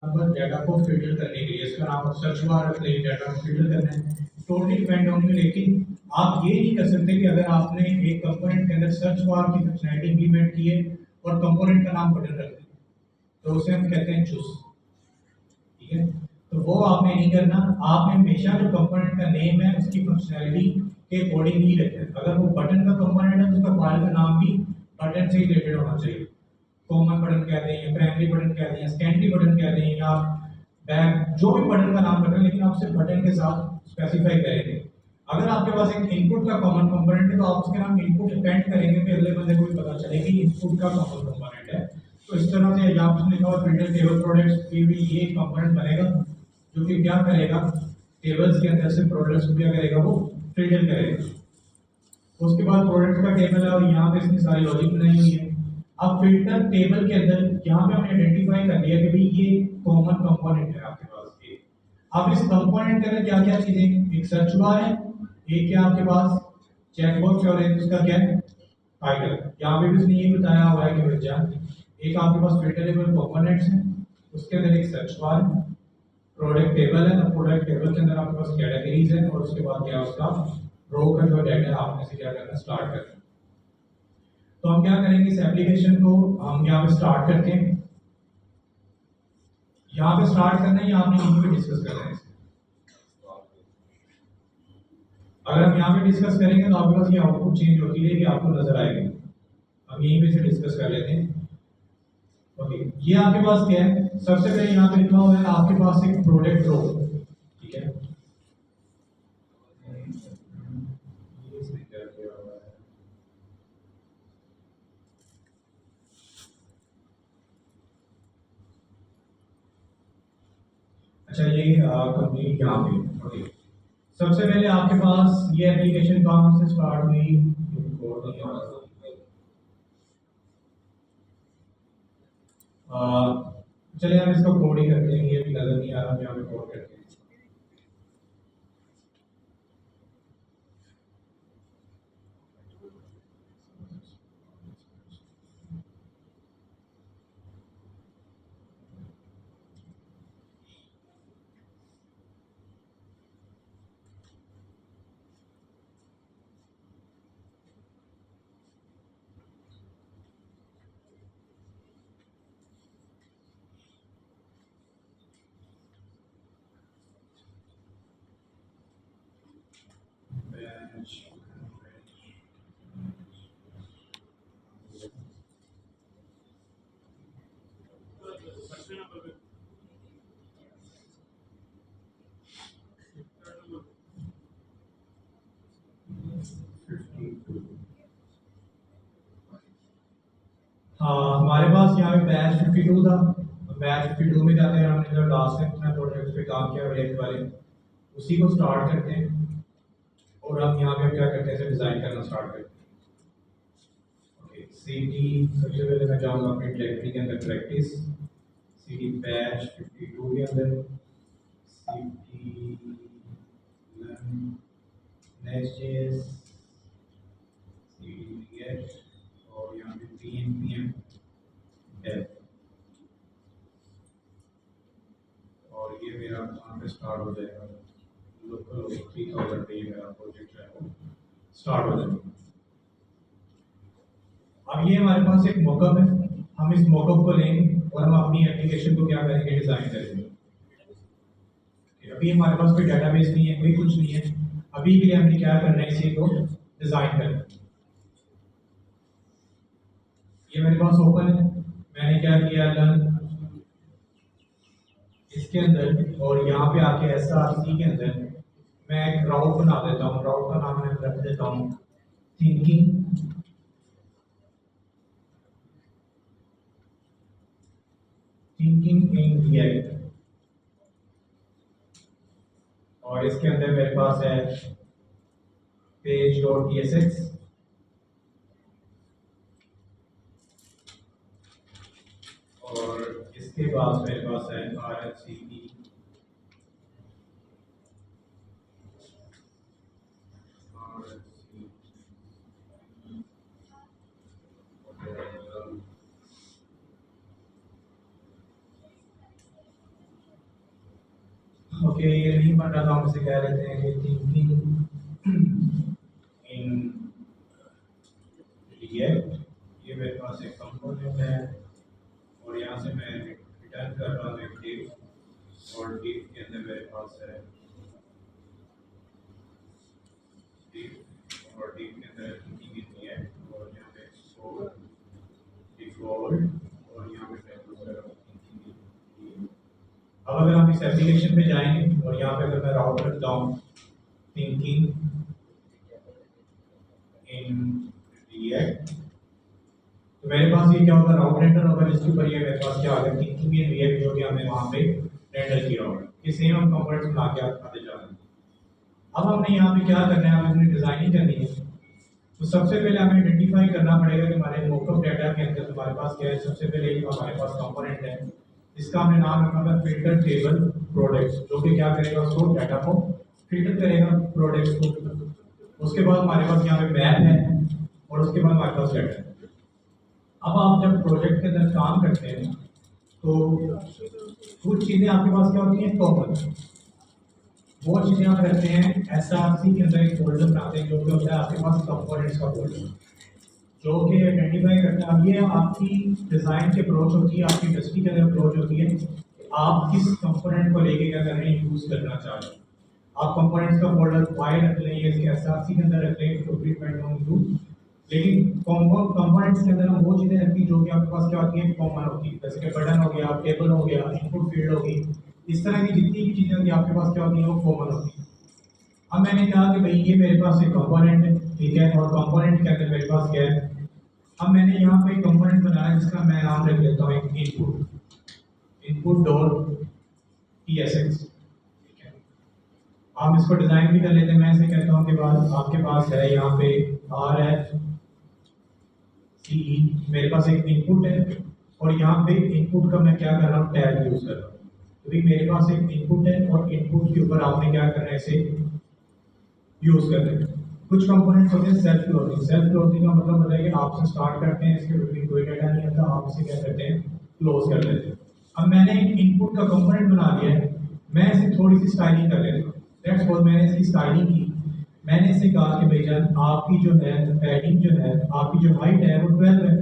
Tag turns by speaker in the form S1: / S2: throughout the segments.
S1: बस डाटा को फिल्टर करने के लिए इसका नाम सर्च बार रख लें, डाटा को फिल्टर करना है, टोटली डिपेंड होंगे। लेकिन आप ये नहीं कर सकते कि अगर आपने एक कंपोनेंट के अंदर सर्च बार की फंक्शनैलिटी इंप्लीमेंट की है और कंपोनेंट का नाम बटन रख दिया, तो उसे हम कहते हैं चूज। ठीक है, तो वो आपने नहीं करना। आपने हमेशा जो कंपोनेंट का नेम है उसकी फंक्शनैलिटी के अकॉर्डिंग ही रखना है। अगर वो बटन का कंपोनेंट है तो उसका फाइल का नाम भी बटन से ही रिलेटेड होना चाहिए। कॉमन बटन कहते हैं या प्राइमरी बटन कहते हैं, सेकेंडरी बटन कहते हैं, या बैक, जो भी बटन का नाम रखें, लेकिन आप सिर्फ बटन के साथ स्पेसिफाई करेंगे। अगर आपके पास एक इनपुट का कॉमन कंपोनेंट है तो आप उसके नाम इनपुट डिपेंड करेंगे कि अगले बंदे को भी पता चले कि इनपुट का कॉमन कंपोनेंट है। तो इस तरह से यहाँ पर लिखा हुआ फिल्टर टेबल प्रोडक्ट्स की भी ये कंपोनेंट बनेगा जो कि क्या करेगा, टेबल्स के अंदर से प्रोडक्ट्स को क्या करेगा, वो फिल्टर करेगा। उसके बाद प्रोडक्ट का टेबल है और यहाँ पे इसकी सारी लॉजिक बनाई हुई है। अब फिल्टर टेबल के अंदर यहाँ पे हमने आइडेंटिफाई कर लिया कि भाई ये कॉमन कंपोनेंट है आपके पास ये। अब इस कंपोनेंट के अंदर क्या क्या चीजें, एक सर्च बार है, एक क्या आपके पास चेकबॉक्स, और एक उसका क्या है टाइटल। यहाँ पे भी उसने ये बताया हुआ है कि बच्चा एक आपके पास फिल्टरेबल कंपोनेंट्स हैं, उसके अंदर एक सर्च बार है, प्रोडक्ट टेबल है, और प्रोडक्ट टेबल के अंदर आपके पास कैटेगरीज है, और उसके बाद क्या उसका रो का जो डाटा आपने से क्या करना स्टार्ट करना। तो हम क्या करेंगे, इस एप्लीकेशन को हम यहाँ पे स्टार्ट करते हैं। यहाँ पे स्टार्ट करना है या आपने यहीं पे डिस्कस करना है? अगर हम यहाँ पे डिस्कस करेंगे तो आपके पास ये आउटपुट चेंज होती है कि आपको नजर आएगी। हम यहीं पे से डिस्कस कर लेते हैं। ओके, ये आपके पास क्या है, सबसे पहले यहाँ पे लिखा हुआ है आपके पास एक प्रोडक्ट रो। ठीक है, ये इसने क्या किया हुआ है? अच्छा, ये कंप्लीट यहाँ पे। ओके, सबसे पहले आपके पास ये एप्लीकेशन कहाँ से स्टार्ट हुई, कोड नहीं आ रहा। चलिए हम इसको कोड ही करते हैं, ये भी नजर नहीं आ रहा, हम यहाँ पे कोड करते हैं। हाँ, हमारे पास यहाँ पे बैच 52 था। बैच 52 में जाते हैं, हमने जो लास्ट टाइम अपना प्रोजेक्ट पे काम किया रिएक्ट वाले, उसी को स्टार्ट करते हैं और हम यहाँ पे क्या करते हैं, डिजाइन करना स्टार्ट करते हैं। ओके, सीडी सबसे पहले मैं जाऊँगा अपनी डायरेक्टरी के अंदर प्रैक्टिस, सीडी बैच 52 के अंदर सीडी नेक्स्ट.js, सीडी गेट, और यहाँ पे pnpm dev, और ये मेरा वहाँ पे स्टार्ट हो जाएगा। लोकल 3000 पे ये मेरा प्रोजेक्ट जो है वो स्टार्ट हो जाएगा। अब ये हमारे पास एक मॉकअप है, हम इस मॉकअप को लेंगे और हम अपनी एप्लीकेशन को क्या करेंगे, डिजाइन करेंगे। अभी हमारे पास कोई डेटाबेस नहीं है, कोई कुछ नहीं है, अभी के लिए हमने क्या करना है, इसी को डिजाइन करना है। ये मेरे पास ओपन है, मैंने क्या किया, लर्न इसके अंदर, और यहाँ पे आके SRC के अंदर मैं एक राउट बना देता हूँ। राउट का नाम मैं रख देता हूँ थिंकिंग थिंकिंग इन रिएक्ट, और इसके अंदर मेरे पास है page.tsx, और इसके बाद मेरे पास है RFCP, कि ये नहीं बन रहा था, हम इसे कह लेते हैं कि थिंकिंग इन रिएक्ट। ये मेरे पास एक कंपोनेंट है और यहाँ से मैं रिटर्न कर रहा हूँ एक डिफ, और डिफ के अंदर मेरे पास है डिफ, और डिफ के अंदर थिंकिंग इन रिएक्ट, और यहाँ पे इसको डिफॉल्ट, और यहाँ पे मैं यूज कर रहा हूँ थिंकिंग इन। अब अगर हम इस एप्लीकेशन पे जाएंगे और यहाँ पे अगर मैं राउट करता हूँ थिंकिंग इन रिएक्ट, तो मेरे पास ये क्या होगा, राउट रेंडर होगा, जिसके ऊपर ये मेरे पास क्या आ गया, थिंकिंग इन रिएक्ट, जो कि हमने वहाँ पे रेंडर किया होगा। ये सेम हम कंपोनेंट्स बना के आते जा रहे हैं। अब हमने यहाँ पे क्या करना है, हमें अपनी डिजाइनिंग करनी है। तो सबसे पहले हमें आइडेंटिफाई करना पड़ेगा कि हमारे मॉकअप डाटा के अंदर हमारे पास क्या है। सबसे पहले हमारे पास कंपोनेंट है, इसका हमने नाम रखा था फिल्टर टेबल प्रोडक्ट्स, जो कि क्या करेगा, उसको डाटा को फिल्टर करेगा प्रोडक्ट्स को। उसके बाद हमारे पास यहाँ पे मैप है, और उसके बाद हमारे पास डाटा है। अब आप जब प्रोजेक्ट के अंदर काम करते हैं तो कुछ चीज़ें आपके पास क्या होती हैं, कॉमन। वो चीज़ें आप करते हैं एसआरसी के अंदर एक फोल्डर बनाते हैं, जो कि होता है आपके पास कंपोनेंट्स का फोल्डर, जो कि आइडेंटिफाई करते हैं। अब ये आपकी डिज़ाइन की अप्रोच होती है, आपकी इंडस्ट्री के अंदर अप्रोच होती है, आप किस कंपोनेंट को लेके क्या कर रहे हैं, यूज़ करना चाह रहे हैं। आप कंपोनेंट्स का फोल्डर फाइल रख लें, इसके एसआरसी के अंदर रख लें, टोटली डिपेंड ऑन यू। लेकिन कंपोनेंट्स के अंदर हम वो चीज़ें रखती हैं जो कि आपके पास क्या होती हैं, कॉमन होती है, जैसे कि बटन हो गया, टेबल हो गया, इनपुट फील्ड होगी। इस तरह की जितनी भी चीज़ें होती हैं आपके पास क्या होती हैं, वो कॉमन होती है। अब मैंने कहा कि भाई ये मेरे पास एक कंपोनेंट है, ठीक है, और कंपोनेंट के अंदर मेरे पास क्या है। अब मैंने यहाँ पे एक कंपोनेंट बनाया है जिसका मैं नाम रख लेता हूँ एक इनपुट डॉट TSX, ठीक है। आप इसको डिज़ाइन भी कर लेते हैं। मैं इसे कहता हूँ कि बाद आपके पास है यहाँ पे RFCE, मेरे पास एक इनपुट है, और यहाँ पे इनपुट का मैं क्या कर रहा हूँ, टैग यूज कर रहा हूँ। तो मेरे पास एक इनपुट है, और इनपुट के ऊपर आपने क्या करना है, इसे यूज करना है। कुछ कंपोनेंट्स होते हैं सेल्फ क्लोजिंग। सेल्फ क्लोजिंग का मतलब होता है कि आपसे स्टार्ट करते हैं, इसके बीच में कोई डाटा नहीं आता, आप इसे क्या करते हैं, क्लोज कर देते हैं। अब मैंने इनपुट का कंपोनेंट बना लिया है, मैं इसे थोड़ी सी स्टाइलिंग कर लेता हूँ। दैट्स व्हाट मैंने इसकी स्टाइलिंग की। मैंने इसे कहा कि भाईजान आपकी जो है पैडिंग जो है, आपकी जो हाइट है वो 12 है,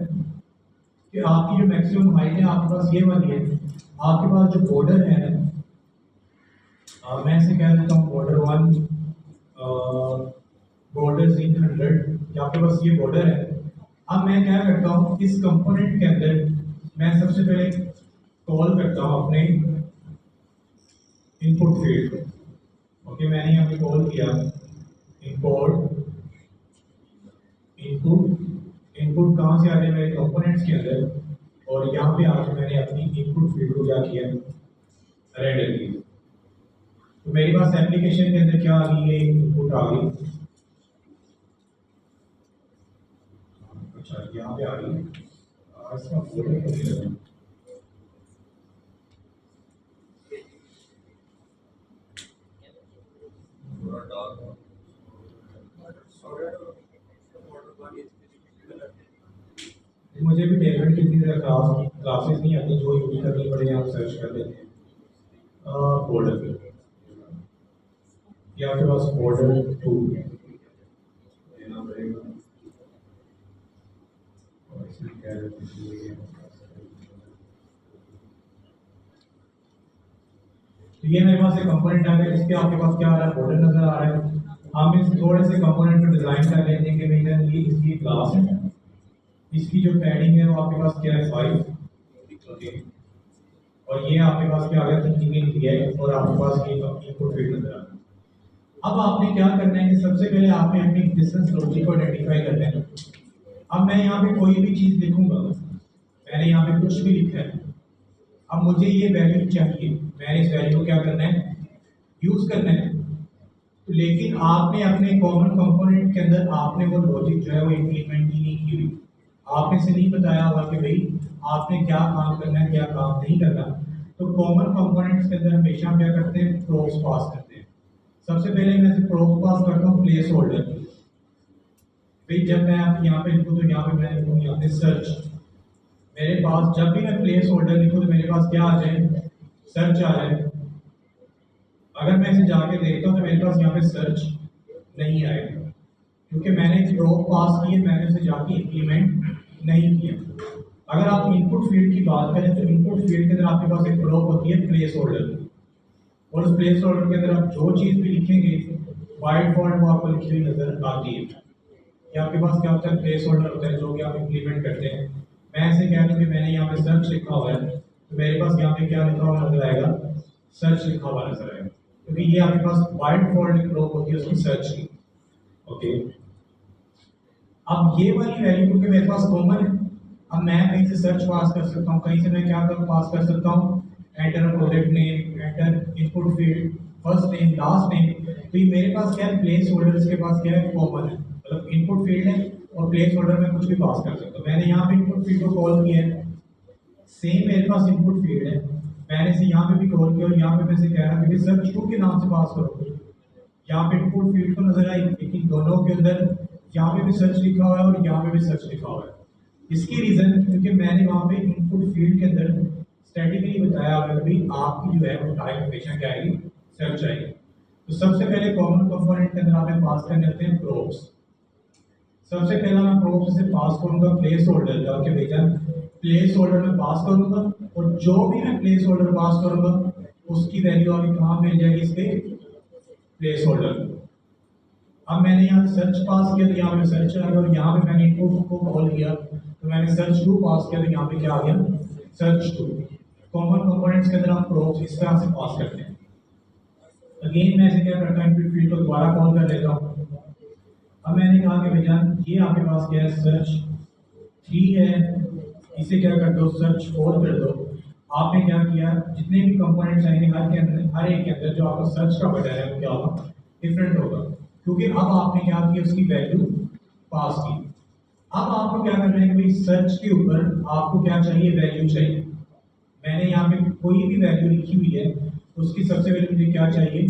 S1: कि आपकी जो मैक्सिमम हाइट है आपके पास ये वाली है। आपके पास जो बॉर्डर है, मैं इसे कह देता हूँ बॉर्डर 1, बॉर्डर इन 100, आपके पास ये बॉर्डर है। अब मैं क्या करता हूँ, इस कंपोनेंट के अंदर मैं सबसे पहले कॉल करता हूँ अपने इनपुट फील्ड को। ओके, मैंने यहाँ पे कॉल किया इंपोर्ट इनपुट कहाँ से आ रहे हैं, मेरे कंपोनेंट्स के अंदर, और यहाँ पे आके मैंने अपनी इनपुट फील्ड को क्या किया, रेंडर किया। तो मेरे पास एप्लीकेशन के अंदर क्या आ गई है, इनपुट आ गई। अच्छा, यहाँ पे आ गई, इसका फोल्डर को नहीं लगा। मुझे भी डेविड की तरह क्लासेस नहीं आती, जो यूज करनी पड़े आप सर्च कर लेते हैं फोल्डर पे, या आपके पास फोल्डर 2 लेना पड़ेगा, और इसमें क्या है। तो ये मेरे पास एक कंपोनेंट आ गया, इसके आपके पास क्या आ रहा है, बॉर्डर नजर आ रहा है। हम इस थोड़े से कंपोनेंट को डिजाइन कर लेते हैं कि भैया ये इसकी क्लास है, इसकी जो पैडिंग है वो आपके पास क्या है, 5, ओके, और ये आपके पास क्या आ गया, थिंकिंग इन रिएक्ट, और आपके पास ये इनपुट फील्ड नजर आ रहा है। अब आपने क्या करना है कि सबसे पहले आपने अपनी बिजनेस लॉजिक को आइडेंटिफाई करना है। अब मैं यहाँ पे कोई भी चीज लिखूंगा, मैंने यहाँ पे कुछ भी लिखा है, अब मुझे ये वैल्यू चाहिए, मैंने इस वैल्यू को क्या करना है, यूज करना है। लेकिन आपने अपने कॉमन कंपोनेंट के अंदर आपने वो लॉजिक जो है वो इम्प्लीमेंट ही नहीं की हुई। आपने से नहीं बताया हुआ कि भाई आपने क्या काम करना है, क्या काम नहीं करना। तो कॉमन कंपोनेंट्स के अंदर हमेशा क्या करते हैं, प्रोब्स पास करते हैं। सबसे पहले मैं प्रोब पास करता हूँ प्लेस होल्डर। भाई जब मैं यहाँ पे लिखूँ तो यहाँ पे मैं लिखूँ यहाँ पे सर्च। मेरे पास जब भी मैं प्लेस होल्डर लिखूँ तो मेरे पास क्या आ जाए, सर्च आ जाए। अगर मैं इसे जाके देखता हूँ तो मेरे पास यहाँ पे सर्च नहीं आएगा, क्योंकि मैंने प्रोब पास की है, मैंने उसे जाके इम्प्लीमेंट नहीं किया। अगर आप इनपुट फील्ड की बात करें तो इनपुट फील्ड के अंदर आपके पास एक प्रोब होती है प्लेस होल्डर, और उस प्लेस होल्डर के अंदर आप जो चीज़ भी लिखेंगे बाय डिफॉल्ट वो आपको लिखी हुई नजर आती है। कि आपके पास क्या होता है, प्लेस होल्डर होता है जो कि आप इम्प्लीमेंट करते हैं। मैं ऐसे कह दूँ कि मैंने यहाँ पे सर्च लिखा हुआ है, तो मेरे पास यहाँ पे क्या लिखा हुआ नजर आएगा, सर्च लिखा हुआ नजर आएगा, क्योंकि ये आपके पास बाय डिफॉल्ट एक प्रोब होती है उसकी सर्च की। ओके, अब ये वाली वैल्यू क्योंकि मेरे पास कॉमन है, अब मैं कहीं से सर्च पास कर सकता हूँ, कहीं से मैं क्या कर पास कर सकता हूँ, enter project name, enter input field, first name, last name. तो ये मेरे पास क्या है, प्लेस होल्डर के पास क्या है, कॉमन है, मतलब इनपुट फील्ड है और प्लेस होल्डर में कुछ भी पास कर सकता हूँ। मैंने यहाँ पे इनपुट फील्ड को कॉल किया है, सेम मेरे पास इनपुट फील्ड है, मैंने इसे यहाँ पे भी कॉल किया और यहाँ पे मैं इसे कह रहा हूँ कि सर्च टू के नाम से पास करो। यहाँ पे इनपुट फील्ड तो नजर आई, लेकिन दोनों के अंदर यहाँ पे भी सर्च लिखा हुआ है और यहाँ पे भी सर्च लिखा हुआ है। इसकी रीजन क्योंकि मैंने वहाँ पे इनपुट फील्ड के अंदर स्टैटिकली बताया हुआ कि आपकी जो है वो टाइप हमेशा क्या आएगी, सर्च आएगी। तो सबसे पहले कॉमन कंपोनेंट के अंदर आपने पास करने होते हैं प्रोब्स। सबसे पहला मैं प्रोब्स से पास करूंगा प्लेस होल्डर का, कि भैया प्लेस होल्डर में पास करूंगा और जो भी मैं प्लेस होल्डर पास करूंगा उसकी वैल्यू अभी कहाँ मिल जाएगी, इसके प्लेस होल्डर। अब मैंने यहाँ पे सर्च पास किया तो यहाँ पे सर्च आ गया, और यहाँ पे मैंने इनपुट को कॉल किया तो मैंने सर्च टू पास किया तो यहाँ पे क्या आ गया, सर्च टू। कॉमन कंपोनेंट्स के अंदर हम प्रोब्स इस तरह से पास करते हैं। अगेन मैं इसे क्या करता हूँ, इनपुट फील्ड को दोबारा कॉल कर लेता हूँ। अब मैंने कहा कि भैया ये आपके पास क्या है, सर्च थ्री है, इसे क्या कर दो, सर्च फोर कर दो। आपने क्या किया, जितने भी कंपोनेंट्स आएंगे हर के अंदर, हर एक के अंदर जो आपका सर्च का बटन है वो क्या होगा, डिफरेंट होगा, क्योंकि अब आपने क्या किया, उसकी वैल्यू पास की। अब आपको क्या करना है कि भाई सर्च के ऊपर आपको क्या चाहिए, वैल्यू चाहिए। मैंने यहाँ पे कोई भी वैल्यू लिखी हुई है, उसकी सबसे पहले मुझे क्या चाहिए,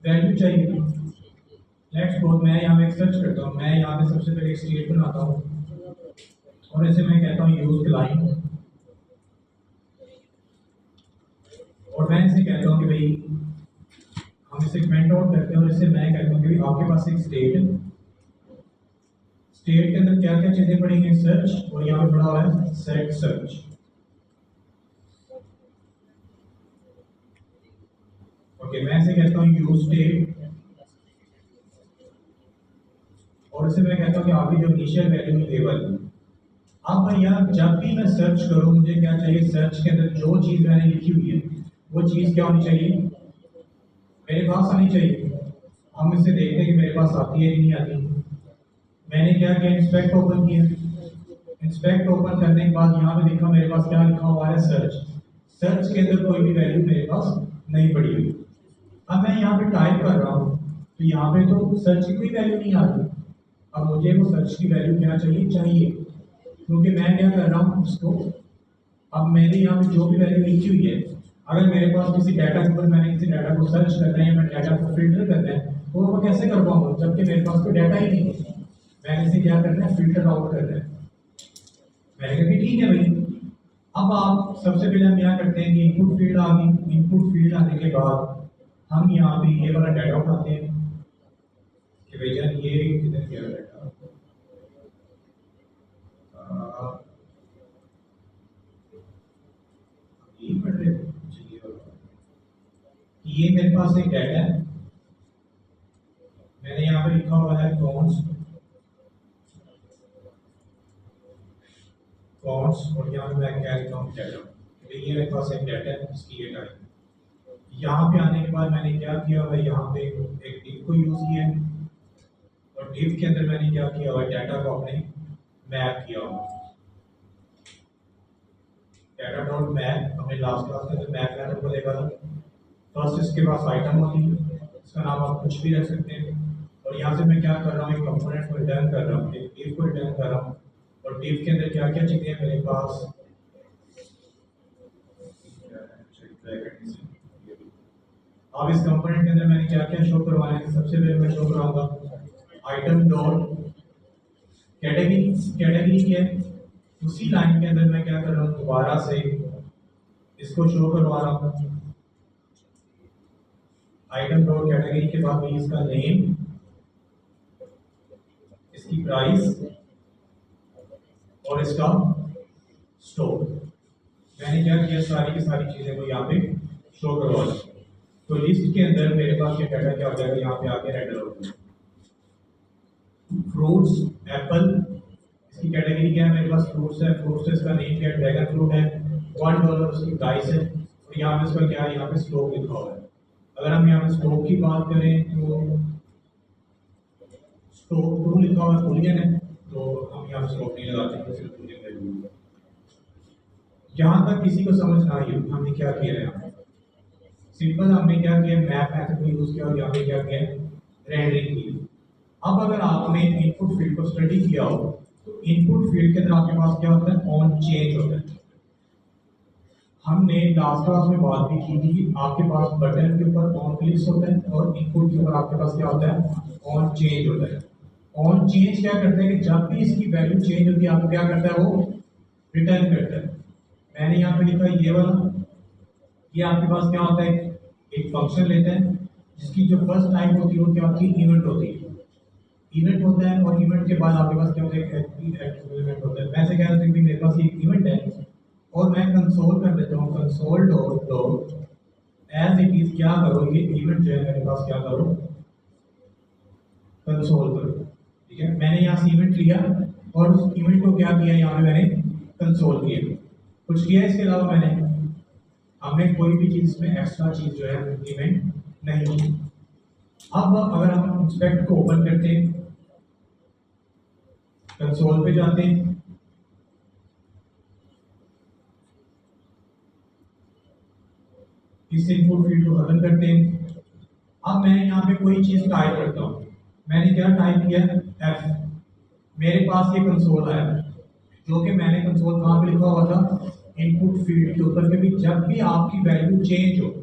S1: वैल्यू चाहिए। लेट्स सपोज मैं यहाँ पे एक सर्च करता हूँ, मैं यहाँ पे सबसे पहले एक स्टेट बनाता हूँ और इसे मैं कहता हूँ यूज क्लाइंट, और मैं इसे कहता हूँ कि भाई हम इसे कमेंट आउट करते हैं और इसे मैं कहता हूँ कि भाई आपके पास एक स्टेट है, स्टेट के अंदर क्या क्या चीजें पड़ेंगी, सर्च, और यहाँ पे पड़ा हुआ है सेट सर्च। ओके, मैं इसे कहता हूँ यूज स्टेट, और इसे मैं कहता हूँ कि आपकी जो इनिशियल वैल्यू लेवल। अब भैया जब भी मैं सर्च करूँ मुझे क्या चाहिए, सर्च के अंदर जो चीज मैंने लिखी हुई है वो चीज क्या होनी चाहिए, मेरे पास आनी चाहिए। हम इसे देखते हैं कि मेरे पास आती है कि नहीं आती। मैंने क्या किया, इंस्पेक्ट ओपन किया, इंस्पेक्ट ओपन करने के बाद यहाँ पे देखा मेरे पास क्या लिखा हुआ है, सर्च। सर्च के अंदर कोई भी वैल्यू मेरे पास नहीं पड़ी हुई। अब मैं यहाँ पे टाइप कर रहा हूँ तो यहाँ पे तो सर्च की कोई वैल्यू नहीं आ रही। अब मुझे वो सर्च की वैल्यू क्या चाहिए, क्योंकि मैं क्या कर रहा हूँ उसको, अब मेरे यहाँ पे जो भी वैल्यू लिखी हुई है, अगर मेरे पास किसी डाटा के ऊपर मैंने किसी डाटा को सर्च करना है या मैं डाटा को फिल्टर करना है तो वो कैसे कर पाऊंगा, जबकि मेरे पास कोई डाटा ही नहीं है। मैंने इसे क्या करना है, फिल्टर आउट करना है। मैंने कहा कि ठीक है भाई। अब आप सबसे पहले हम क्या करते हैं कि इनपुट फील्ड आ गई, इनपुट फील्ड आने के बाद हम यहाँ पे ये वाला डाटा उठाते हैं कि भैया ये किधर गया डाटा, ये पढ़ रहे थे, चलिए ये मेरे पास एक डाटा है, मैंने यहाँ पे लिखा हुआ है कॉन्स, और यहाँ पे मैं क्या लिखता हूँ, डाटा। तो ये मेरे पास एक डाटा है, इसकी ये टाइप। यहाँ पे आने के बाद मैंने क्या किया हुआ है, यहाँ पे एक डिव को यूज किया है, और डिव के अंदर मैंने क्या किया हुआ है, डाटा को अपने मैप किया हुआ है। डाटा डॉट मैप, हमने लास्ट क्लास के अंदर मैप मेथड को देखा था। फर्स्ट इसके पास आइटम होती है, इसका नाम आप कुछ भी रख सकते हैं, और यहाँ से मैं क्या कर रहा हूँ, एक कंपोनेंट को रिटर्न कर रहा हूँ, एक डिव को रिटर्न कर रहा हूँ, और डिव के अंदर क्या क्या चीजें हैं मेरे पास। अब इस कंपोनेंट के अंदर मैंने क्या क्या शो करवाना है, सबसे पहले मैं शो कराऊंगा आइटम डॉट कैटेगरी। कैटेगरी क्या है, उसी लाइन के अंदर मैं क्या कर रहा हूँ, दोबारा से इसको शो करवा रहा हूँ। आइटम डॉट कैटेगरी के बाद भी इसका नेम, इसकी प्राइस और इसका स्टोर। मैंने क्या किया, सारी की सारी चीजें को यहाँ पे शो करवा दी। तो लिस्ट के अंदर मेरे पास ये डाटा क्या हो जाएगा, यहाँ पे आके रेंडर हो जाएगा। फ्रूट्स एप्पल, इसकी कैटेगरी क्या है, मेरे पास फ्रूट्स है, फ्रूट्स इसका नेम क्या है, ड्रैगन फ्रूट है, $1 उसकी प्राइस है, और यहाँ पे इसका क्या है, यहाँ पे स्टॉक लिखा हुआ है। अगर हम यहाँ पे स्टॉक की बात करें तो स्टॉक टू लिखा हुआ है, बुलियन है, तो हम यहाँ पे स्टॉक नहीं लगाते हैं, सिर्फ बुलियन वैल्यू। जहाँ तक किसी को समझ ना आई हमने क्या किया है, यहाँ सिंपल हमने क्या किया, मैप मेथड को यूज किया और यहाँ पे क्या किया, रेंडरिंग की। अब अगर आपने इनपुट फील्ड को स्टडी किया हो तो इनपुट फील्ड के अंदर आपके पास क्या होता है, ऑन चेंज होता है। हमने लास्ट क्लास में बात भी की थी, आपके पास बटन के ऊपर ऑन क्लिक्स होता है और इनपुट के ऊपर आपके पास क्या होता है, ऑन चेंज होता है। ऑन चेंज क्या करता है कि जब भी इसकी वैल्यू चेंज होती है आपको क्या करता है, वो रिटर्न करता है। मैंने यहाँ पे लिखा ये वाला, ये आपके पास क्या होता है, एक फंक्शन लेते हैं जिसकी जो फर्स्ट टाइप होती है वो क्या होती है, इवेंट होती है। इवेंट होता है और इवेंट के बाद आपके पास क्या होता है, इवेंट होता है। वैसे क्या होता है कि मेरे पास एक इवेंट है और मैं कंसोल कर देता हूँ, console dot log as it is क्या करो, ये इवेंट जो है मेरे पास क्या करो, कंसोल करो। ठीक है, मैंने यहाँ से इवेंट लिया और उस इवेंट को क्या किया, यहाँ पे मैंने कंसोल किया। कुछ किया इसके अलावा मैंने, हमने कोई भी चीज में एक्स्ट्रा चीज जो है इवेंट नहीं की। अब अगर हम इंस्पेक्ट को ओपन करते हैं, कंसोल पे जाते हैं, इस इनपुट फील्ड को खत्म करते हैं। अब मैं यहाँ पे कोई चीज टाइप करता हूँ, मैंने क्या टाइप किया, एफ, मेरे पास ये कंसोल आया, जो कि मैंने कंसोल कहाँ पे लिखा हुआ था, इनपुट फील्ड के ऊपर। क्योंकि जब भी आपकी वैल्यू चेंज हो,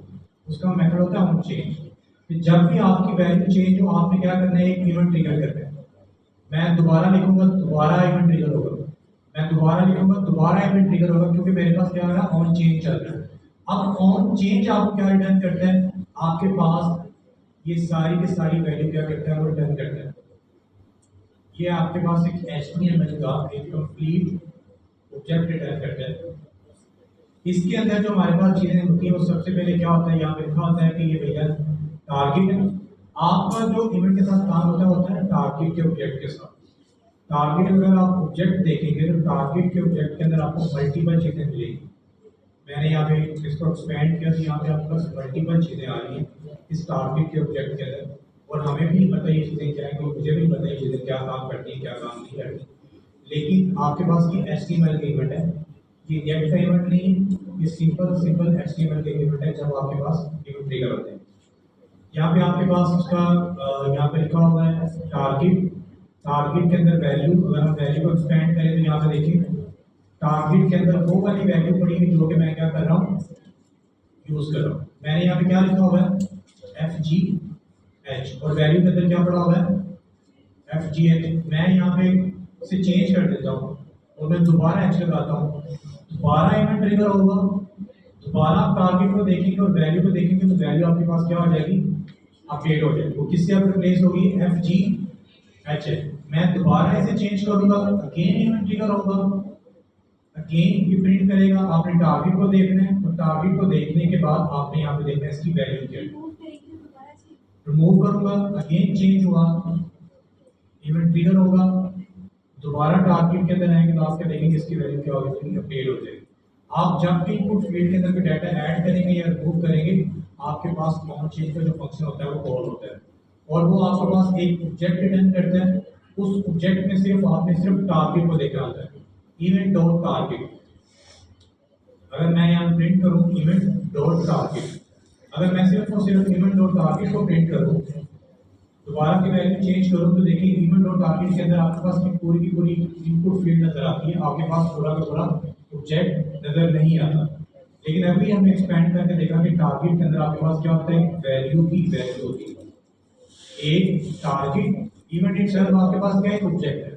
S1: उसका मेथड होता है ऑन चेंज। जब भी आपकी वैल्यू चेंज हो आपने क्या करना है, एक इवेंट ट्रिगर करना है। मैं दोबारा लिखूंगा दोबारा इवेंट ट्रिगर होगा, मैं दोबारा लिखूंगा दोबारा इवेंट ट्रिगर होगा, क्योंकि मेरे पास क्या हो रहा है, ऑन चेंज चल रहा है। अब ऑन चेंज आपको क्या रिटर्न करता है, आपके पास ये सारी की सारी वैल्यू क्या करता है, वो रिटर्न करता है। ये आपके पास एक HTML का एक कंप्लीट ऑब्जेक्ट रिटर्न करता है। इसके अंदर जो हमारे पास चीजें होती हैं वो सबसे पहले क्या होता है, यहाँ पे लिखा होता है कि ये भैया टारगेट है। आपका जो इवेंट के साथ काम होता है टारगेट के ऑब्जेक्ट के साथ। टारगेट अगर आप ऑब्जेक्ट देखेंगे तो टारगेट के ऑब्जेक्ट के अंदर आपको मल्टीपल चीजें मिलेगी। मैंने यहाँ पे इसको एक्सपेंड किया तो यहाँ पे आपके पास मल्टीपल चीजें आ रही हैं इस टारगेट के ऑब्जेक्ट के अंदर, और हमें भी पता है ये चीजें क्या है, मुझे भी पता है ये चीजें क्या काम करती हैं क्या काम नहीं करती। लेकिन आपके पास ये HTML का इवेंट है, ये रिएक्ट का इवेंट नहीं है, ये सिंपल HTML का इवेंट है। जब आपके पास इवेंट ट्रिगर होते हैं, यहाँ पे आपके पास उसका यहाँ पे लिखा हुआ है टारगेट, टारगेट के अंदर वैल्यू, अगर हम वैल्यू को एक्सपेंड करें तो यहाँ पे देखिए टारगेट के अंदर वो वाली वैल्यू पड़ी हुई जो कि मैं क्या कर रहा हूँ, यूज कर रहा हूँ। मैंने यहाँ पे क्या लिखा हुआ है, FGH, और वैल्यू के अंदर क्या पड़ा हुआ है, FGH। मैं यहाँ पे इसे चेंज कर देता हूँ और मैं दोबारा H लगाता हूँ, दोबारा इवेंट ट्रिगर होगा, दोबारा आप टारगेट को देखेंगे और वैल्यू को देखेंगे तो वैल्यू आपके पास क्या हो जाएगी, अपडेट हो जाएगी। वो किससे अब रिप्लेस होगी, FGH। मैं दोबारा इसे चेंज करूंगा, अगेन इवेंट ट्रिगर होगा, अगेन ये प्रिंट करेगा। आपने टारगेट को देखना है और टारगेट को देखने के बाद आपने यहाँ पे देखना है इसकी वैल्यू क्या है। रिमूव करूंगा, अगेन चेंज हुआ, इवेंट ट्रिगर होगा, दोबारा टारगेट के अंदर आएंगे तो आपके देखेंगे इसकी वैल्यू क्या होगी, अपडेट हो जाएगी। आप जब भी इनपुट फील्ड के अंदर कोई डाटा ऐड करेंगे या रिमूव करेंगे, आपके पास ऑन चेंज का जो फंक्शन होता है वो कॉल होता है और वो आपके पास एक ऑब्जेक्ट रिटर्न करता है। उस ऑब्जेक्ट में सिर्फ आपने टारगेट को देखना होता है, इवेंट डॉट टारगेट। अगर मैं यहाँ प्रिंट करूँ इवेंट डॉट टारगेट, अगर मैं सिर्फ और सिर्फ इवेंट डॉट टारगेट को प्रिंट करूँ, दोबारा की वैल्यू चेंज करूँ तो देखिए इवेंट डॉट टारगेट के अंदर आपके पास पूरी की पूरी इनपुट फील्ड नजर आती है, आपके पास पूरा का पूरा ऑब्जेक्ट नजर नहीं आता। लेकिन अभी हमने एक्सपेंड करके देखा कि टारगेट के अंदर आपके पास क्या होता है, वैल्यू की वैल्यू होती है। एक टारगेट इवेंट इटसेल्फ आपके पास क्या है, ऑब्जेक्ट है।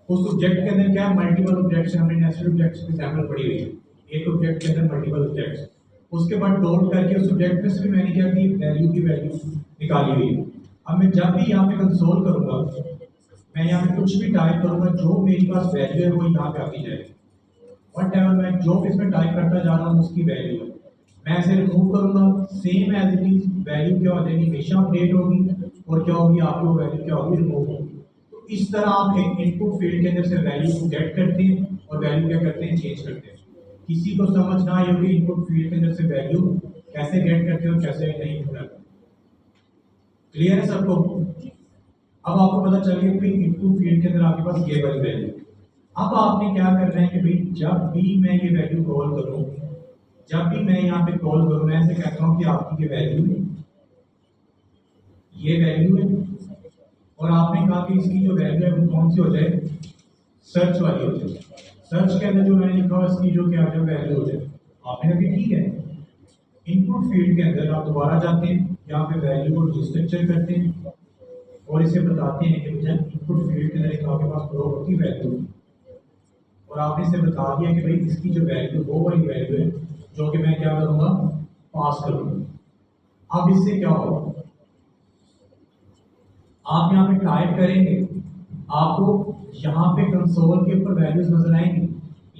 S1: उस ऑब्जेक्ट के अंदर क्या है, मल्टीपल ऑब्जेक्ट्स। हमने नेस्टेड ऑब्जेक्ट्स की सैंपल पढ़ी हुई है, एक ऑब्जेक्ट के अंदर मल्टीपल ऑब्जेक्ट्स। उसके बाद डॉट करके उस ऑब्जेक्ट में से भी मैंने क्या की वैल्यू की वैल्यू निकाली हुई है। अब मैं जब भी यहाँ पे कंसोल करूंगा, मैं यहाँ पे कुछ भी टाइप करूंगा, जो मेरे पास वैल्यू है वो यहाँ पे आती जाएगी। वट एवर मैं जो इसमें टाइप करता जा रहा हूँ उसकी वैल्यू है। मैं इसे रिमूव करूंगा, same as it is value क्या हो जाएगी, हमेशा अपडेट होगी, और क्या होगी आपकी वो वैल्यू क्या होगी, रिमूव होगी। तो इस तरह आप एक इनपुट फील्ड के अंदर से वैल्यू को गेट करते हैं और वैल्यू क्या करते हैं, चेंज करते हैं। किसी को समझ ना आए कि इनपुट फील्ड के अंदर से वैल्यू कैसे गेट करते हैं और कैसे नहीं करते। क्लियर है सबको? अब आपको पता चल गया कि इनपुट फील्ड के अंदर आपके पास ये वाली वैल्यू। अब आपने क्या करना है कि भाई जब भी मैं ये वैल्यू कॉल करूं, जब भी मैं यहाँ पे कॉल करूं, मैं ऐसे कहता हूं कि आपकी ये वैल्यू है, और आपने कहा कि इसकी जो वैल्यू है वो कौन सी हो जाए, सर्च वाली हो जाए। सर्च के अंदर जो मैंने लिखा हुआ इसकी जो क्या है वैल्यू हो जाए। आपने कहा कि ठीक है। इनपुट फील्ड के अंदर आप दोबारा जाते हैं, यहाँ पे वैल्यू को डिस्ट्रक्चर करते हैं और इसे बताते हैं कि भैया इनपुट फील्ड के अंदर एक आपके पास प्रॉपर्टी वैल्यू, और आपने इसे बता दिया कि भाई इसकी जो वैल्यू वो वाली वैल्यू है जो कि मैं क्या करूँगा, पास करूँगा। अब इससे क्या होगा, आप यहाँ पे टाइप करेंगे, आपको यहाँ पे कंसोल के ऊपर वैल्यूज नजर आएंगी,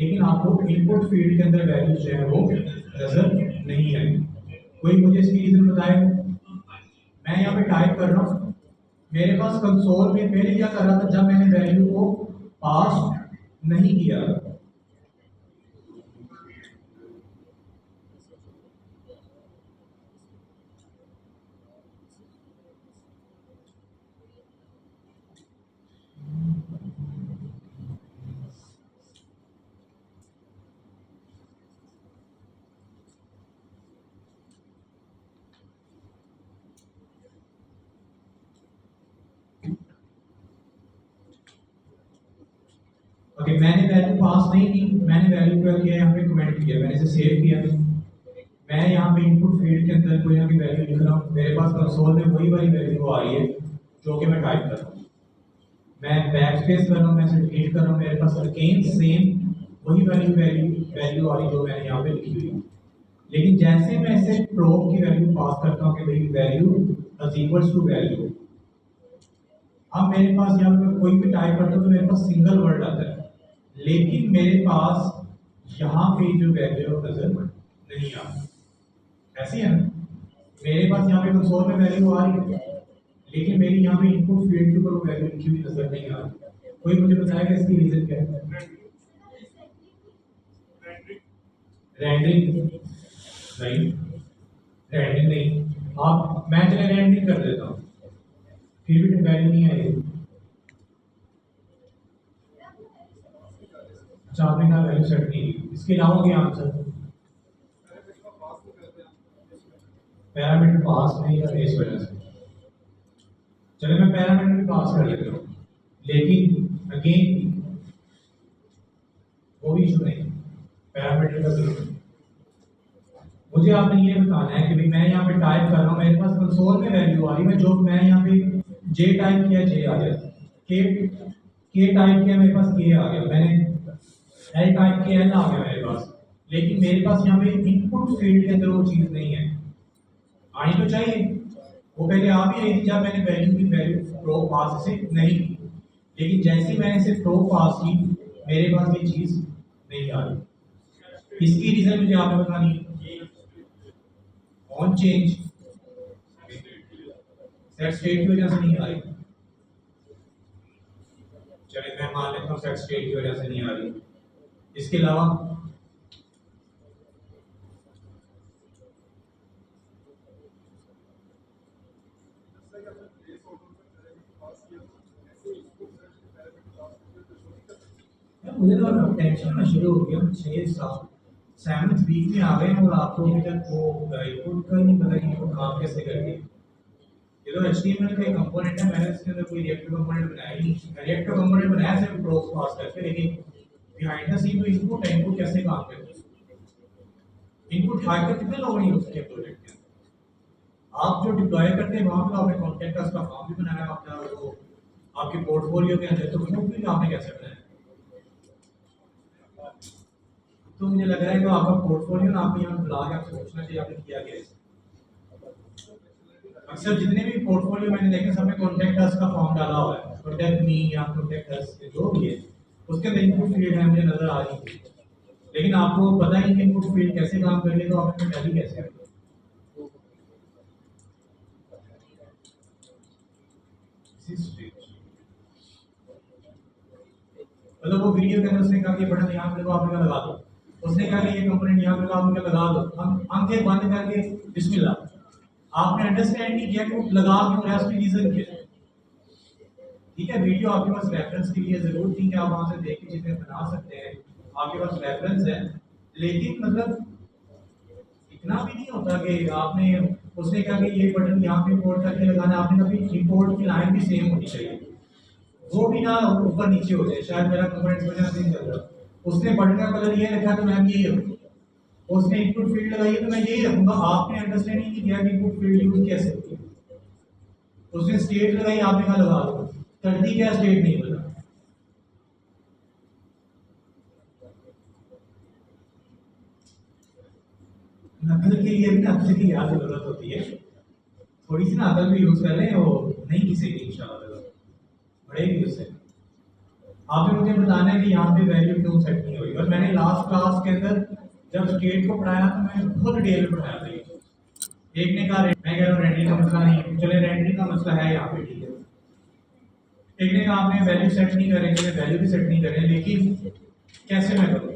S1: लेकिन आपको इनपुट फील्ड के अंदर वैल्यूज जो है वो नजर नहीं आएंगी। कोई मुझे इसकी रीजन बताएगा? मैं यहाँ पे टाइप कर रहा हूँ, मेरे पास कंसोल में पहले क्या कर रहा था, जब मैंने वैल्यू को पास नहीं किया, ओके मैंने वैल्यू पास नहीं की, मैंने वैल्यू क्या किया, यहाँ पे कमेंट किया, मैंने इसे सेव किया। मैं यहाँ पे इनपुट फील्ड के अंदर कोई ना कोई वैल्यू लिख रहा हूँ, मेरे पास कंसोल में वही वाली वैल्यू आ रही है जो कि मैं टाइप कर रहा हूँ। मैं बैक स्पेस कर रहा हूँ, मैं इसे डिलीट कर रहा हूँ, मेरे पास अगेन सेम वही वैल्यू आ रही जो मैंने यहाँ पे लिखी हुई है। लेकिन जैसे मैं इसे प्रोब की वैल्यू पास करता हूँ कि भाई value is equals to value, अब मेरे पास यहाँ पे कोई भी टाइप करता हूँ तो मेरे पास सिंगल वर्ड आता है, लेकिन मेरे पास यहाँ पे जो वैल्यू है नजर नहीं आ रही। ऐसी है ना, मेरे पास यहाँ पे कंसोल में वैल्यू आ रही है, लेकिन मेरी यहाँ पे इनपुट फील्ड के ऊपर वो वैल्यू लिखी हुई नजर नहीं आ रही। कोई मुझे बताएगा इसकी रीजन क्या है? रैंडरिंग नहीं, रैंडरिंग नहीं। आप मैं चले रैंडरिंग कर देता हूँ, फिर भी वैल्यू नहीं आएगी। अच्छा आपने कहा वैल्यू सेट नहीं की, इसके अलावा क्या आंसर? पैरामीटर पास नहीं कर इस वजह से। चलो मैं पैरामीटर भी पास कर लेता हूँ, लेकिन अगेन वो भी इशू नहीं, पैरामीटर का जरूरत नहीं। मुझे आपने ये बताना है कि भाई मैं यहाँ पे टाइप कर रहा हूँ, मेरे पास कंसोल में वैल्यू आ रही है, जो मैं यहाँ पे जे टाइप किया जे आ गया, के टाइप किया मेरे पास के आ गया, मैंने एल टाइप किया एल आ गया मेरे पास, लेकिन मेरे पास यहाँ पे इनपुट फील्ड के अंदर वो चीज़ नहीं है। आनी तो चाहिए, वो पहले आ भी रही थी जब मैंने वैल्यू प्रो पास से नहीं की, लेकिन जैसे ही मैंने इसे प्रो पास की मेरे पास ये चीज़ नहीं आ रही। इसकी रीजन मुझे आपको बतानी है। ऑन चेंज सेट स्टेट की वजह से नहीं आ रही। चलिए मैं मान लेता हूँ सेट स्टेट की वजह से नहीं आ रही। इसके अलावा मुझे तो टेंशन में शुरू हो गया, 7th वीक में आ गए और आपको अभी तक वो इनपुट का नहीं पता कि इनपुट काम कैसे करके। ये तो HTML का एक कंपोनेंट है, मैंने इसके अंदर कोई रिएक्टिव कंपोनेंट बनाया ही नहीं। रिएक्टिव कंपोनेंट बनाया सिर्फ प्रोस पास करके, लेकिन बिहाइंड द सीन तो इनपुट है, इनपुट कैसे काम करते हैं, इनपुट खाकर कितने लोग नहीं हो सकते प्रोजेक्ट के अंदर। आप जो डिप्लॉय करते हैं वहाँ पर आपने कॉन्टेंट का उसका फॉर्म भी बनाया, आपका वो आपके पोर्टफोलियो के अंदर, तो इनपुट भी आपने कैसे बनाया? तो मुझे लग रहा है कि आपका पोर्टफोलियो ना आपको यहाँ बुला के आपसे पूछना चाहिए आपने किया क्या है। अक्सर जितने भी पोर्टफोलियो मैंने देखे सब में कॉन्टेक्ट अस का फॉर्म डाला हुआ है, कॉन्टेक्ट मी या कॉन्टेक्ट अस जो भी है उसके अंदर इनपुट फील्ड है मुझे नजर आ रही है, लेकिन आपको पता ही नहीं इनपुट फील्ड कैसे काम कर रही है, तो आप इसमें टैली कैसे करेंगे। मतलब वो वीडियो के अंदर उसने कहा कि बटन यहाँ पे आपने का लगा दो, उसने कहा कि ये कंपोनेंट यहाँ पे आपने का लगा दो, हम आंखें बंद करके बिस्मिल्लाह। आपने अंडरस्टैंड नहीं किया कि वो लगा क्यों रहा है, उसकी रीजन क्या है। ठीक है, वीडियो आपके पास रेफरेंस के लिए जरूर थी कि आप वहां से देख के चीजें बना सकते हैं, आपके पास रेफरेंस है, लेकिन मतलब इतना भी नहीं होता कि आपने उसने कहा कि ये बटन यहाँ पे इंपोर्ट करके लगाना, आपने कभी इंपोर्ट की लाइन भी सेम होनी चाहिए, वो भी ना ऊपर नीचे हो जाए। शायद मेरा कंपोनेंट वजह से नहीं चल रहा, उसने बटन का कलर ये रखा तो मैं यही रखूँ, उसने इनपुट फील्ड लगाई है तो मैं यही रखूंगा। आपने अंडरस्टैंड नहीं किया कि इनपुट फील्ड यूज कैसे होती है। उसने स्टेट लगाई, आपने कहा लगा दो, करती क्या स्टेट नहीं पता। नकल के लिए भी अक्ल की याद जरूरत होती है, थोड़ी सी ना अकल भी यूज कर लें, वो नहीं घिसेगी इंशाल्लाह, बढ़ेगी उससे। आपने मुझे बताना है कि यहाँ पे वैल्यू क्यों सेट नहीं हुई। और मैंने लास्ट क्लास के अंदर जब स्टेट को पढ़ाया तो मैंने बहुत डिटेल में पढ़ाया था। एक ने कहा मैं कह रहा हूँ रेंडरिंग का मसला नहीं, चले रेंडरिंग का मसला है यहाँ पे, ठीक है। एक ने कहा आपने वैल्यू सेट नहीं करेंगे, वैल्यू भी सेट नहीं करें, लेकिन कैसे मैं करूँ।